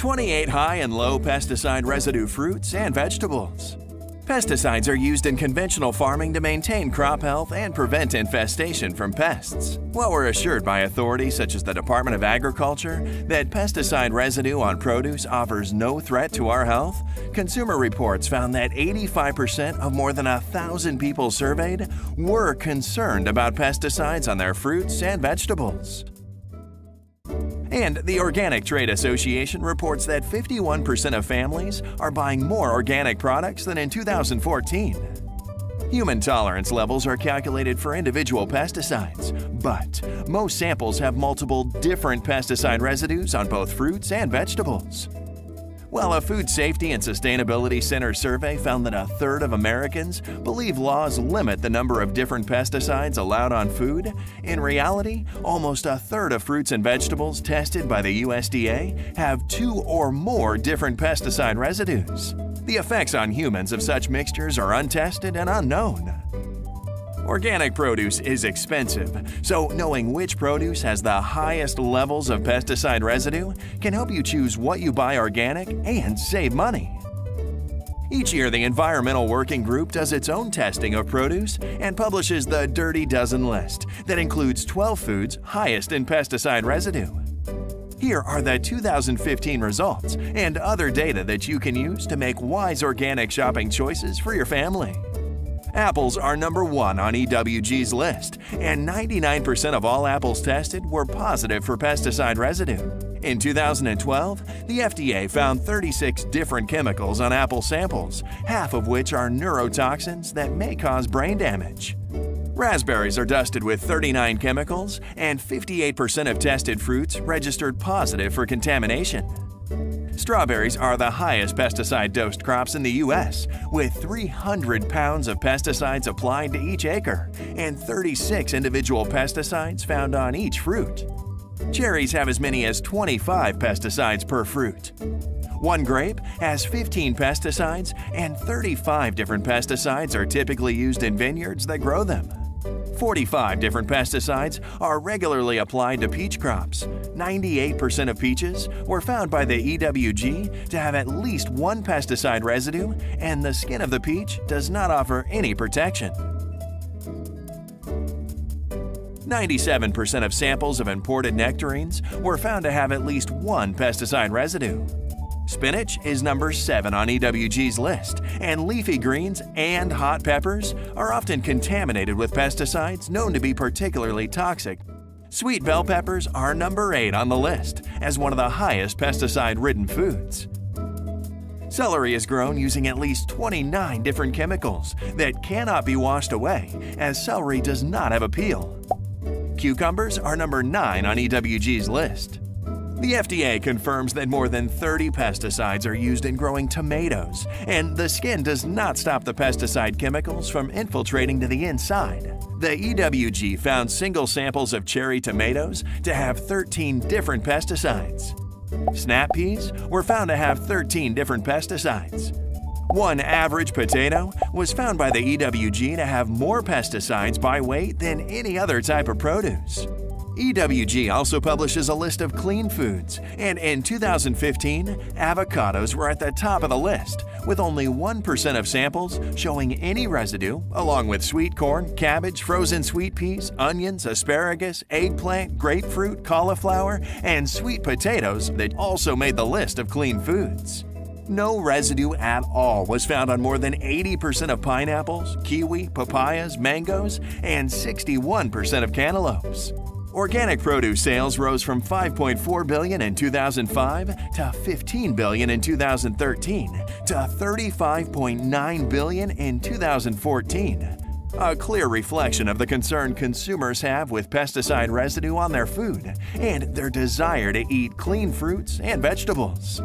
28 high and low pesticide residue fruits and vegetables. Pesticides are used in conventional farming to maintain crop health and prevent infestation from pests. While we're assured by authorities such as the Department of Agriculture that pesticide residue on produce offers no threat to our health, Consumer Reports found that 85% of more than 1,000 people surveyed were concerned about pesticides on their fruits and vegetables. And the Organic Trade Association reports that 51% of families are buying more organic products than in 2014. Human tolerance levels are calculated for individual pesticides, but most samples have multiple different pesticide residues on both fruits and vegetables. While a Food Safety and Sustainability Center survey found that 1/3 of Americans believe laws limit the number of different pesticides allowed on food, in reality, almost 1/3 of fruits and vegetables tested by the USDA have 2 or more different pesticide residues. The effects on humans of such mixtures are untested and unknown. Organic produce is expensive, so knowing which produce has the highest levels of pesticide residue can help you choose what you buy organic and save money. Each year, the Environmental Working Group does its own testing of produce and publishes the Dirty Dozen list that includes 12 foods highest in pesticide residue. Here are the 2015 results and other data that you can use to make wise organic shopping choices for your family. Apples are number 1 on EWG's list, and 99% of all apples tested were positive for pesticide residue. In 2012, the FDA found 36 different chemicals on apple samples, half of which are neurotoxins that may cause brain damage. Raspberries are dusted with 39 chemicals, and 58% of tested fruits registered positive for contamination. Strawberries are the highest pesticide-dosed crops in the U.S., with 300 pounds of pesticides applied to each acre and 36 individual pesticides found on each fruit. Cherries have as many as 25 pesticides per fruit. One grape has 15 pesticides, and 35 different pesticides are typically used in vineyards that grow them. 45 different pesticides are regularly applied to peach crops. 98% of peaches were found by the EWG to have at least one pesticide residue, and the skin of the peach does not offer any protection. 97% of samples of imported nectarines were found to have at least one pesticide residue. Spinach is number 7 on EWG's list, and leafy greens and hot peppers are often contaminated with pesticides known to be particularly toxic. Sweet bell peppers are number 8 on the list as one of the highest pesticide-ridden foods. Celery is grown using at least 29 different chemicals that cannot be washed away, as celery does not have a peel. Cucumbers are number 9 on EWG's list. The FDA confirms that more than 30 pesticides are used in growing tomatoes, and the skin does not stop the pesticide chemicals from infiltrating to the inside. The EWG found single samples of cherry tomatoes to have 13 different pesticides. Snap peas were found to have 13 different pesticides. One average potato was found by the EWG to have more pesticides by weight than any other type of produce. EWG also publishes a list of clean foods, and in 2015, avocados were at the top of the list, with only 1% of samples showing any residue, along with sweet corn, cabbage, frozen sweet peas, onions, asparagus, eggplant, grapefruit, cauliflower, and sweet potatoes that also made the list of clean foods. No residue at all was found on more than 80% of pineapples, kiwi, papayas, mangoes, and 61% of cantaloupes. Organic produce sales rose from $5.4 billion in 2005 to $15 billion in 2013 to $35.9 billion in 2014. A clear reflection of the concern consumers have with pesticide residue on their food and their desire to eat clean fruits and vegetables.